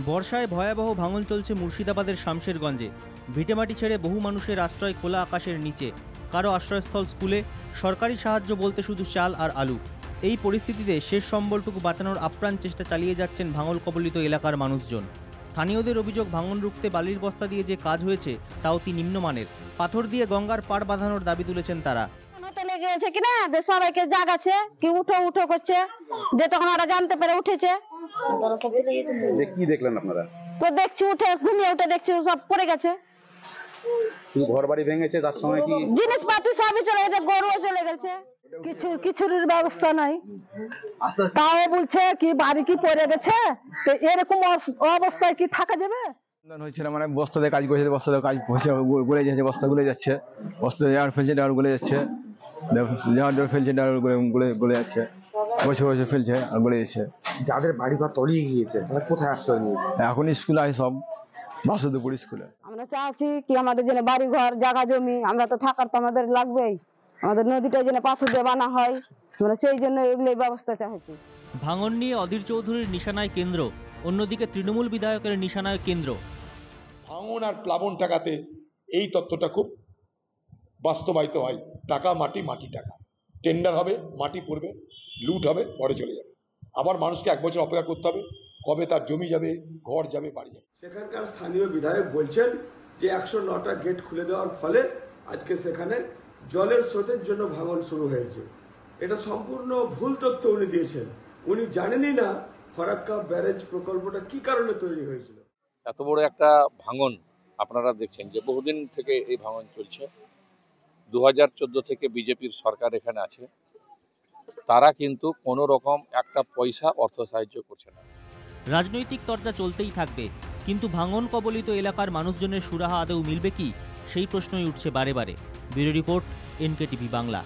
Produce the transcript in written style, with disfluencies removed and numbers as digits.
বর্ষায় ভয়াবহ ভাঙন চলছে মুর্শিদাবাদের শামশেরগঞ্জে। ভিটেমাটি ছেড়ে বহু মানুষের আশ্রয় খোলা আকাশের নিচে, কারো আশ্রয়স্থল স্কুলে, সরকারি সাহায্য বলতে শুধু চাল আর আলু। এই পরিস্থিতিতে শেষ সম্বলটুকু বাঁচানোর আপ্রাণ চেষ্টা চালিয়ে যাচ্ছেন ভাঙন কবলিত এলাকার মানুষজন। স্থানীয়দের অভিযোগ, ভাঙন রুখতে বালির বস্তা দিয়ে যে কাজ হয়েছে তা অতি নিম্নমানের। পাথর দিয়ে গঙ্গার পাড় বাঁধানোর দাবি তুলেছেন তারা। লেগে গেছে কিনা সবাইকে জাগাচ্ছে, কি উঠো উঠো করছে, যে তখন ওরা জানতে পেরে উঠেছে। কি দেখলেন আপনারা? তো দেখছি উঠে ঘুমিয়ে উঠে দেখছি সব পড়ে গেছে। ঘর বাড়ি ভেঙেছে, তার সঙ্গে কি জিনিসপাতি সবই চলে গেছে, গরুও চলে গেছে। কিছুর ব্যবস্থা নাই, তাও বলছে কি বাড়ি কি পড়ে গেছে। এরকম অবস্থায় কি থাকা যাবে? হয়েছিল মানে বস্তাতে কাজ করেছে, বস্তাতে কাজ গলে যাচ্ছে, বস্তা গলে যাচ্ছে, বস্তাতে ডাল ফেলছে, ডাল গলে যাচ্ছে, ডাল ফেলছে, ডাল গলে যাচ্ছে, বছর বছর ফেলছে আর গলে যাচ্ছে। যাদের বাড়ি ঘর তলিয়ে গিয়েছে তারা কোথায় আশ্রয় নিয়েছে? এখন স্কুলে আছে সব, বাসুদেবপুর স্কুলে। আমরা চাচ্ছি কি আমাদের যেন বাড়ি ঘর জায়গা জমি, আমরা তো থাকার তো আমাদের লাগবেই, আমাদের নদীটা যেন পাথর দিয়ে বানা হয়, মানে সেই জন্য এগুলো ব্যবস্থা চাইছি। ভাঙন নিয়ে অধীর চৌধুরীর নিশানায় কেন্দ্র, অন্যদিকে তৃণমূল বিধায়কের নিশানায় কেন্দ্র। ভাঙন আর প্লাবন ঠেকাতে এই তত্ত্বটা খুব বাস্তবায়িত হয়। টাকা মাটি, মাটি টাকা, টেন্ডার হবে, মাটি পড়বে, লুট হবে, পরে চলে যাবে। আবার মানুষকে 1 বছর অপেক্ষা করতে হবে, কবে তার জমি যাবে, ঘর যাবে, বাড়ি যাবে। সেখানকার স্থানীয় বিধায়ক বলছেন যে 109টা গেট খুলে দেওয়ার ফলে আজকে সেখানে জলের স্রোতের জন্য ভাঙন শুরু হয়েছে। এটা সম্পূর্ণ ভুল তথ্য উনি দিয়েছেন। উনি জানেনই না ফরাক্কা ব্যারেজ প্রকল্পটা কি কারণে তৈরি হয়েছিল। এত বড় একটা ভাঙন আপনারা দেখছেন যে বহুদিন থেকে এই ভাঙন চলছে। 2014 থেকে বিজেপির সরকার এখানে আছে, তারা কিন্তু কোনো রকম একটা পয়সা অর্থ সাহায্য করছে না। রাজনৈতিক চর্চা চলতেই থাকবে, কিন্তু ভাঙন কবলিত এলাকার মানুষজনের সুরাহা আদৌ মিলবে কি, সেই প্রশ্নই উঠছে বারে বারে। Bureau report, NKTV Bangla.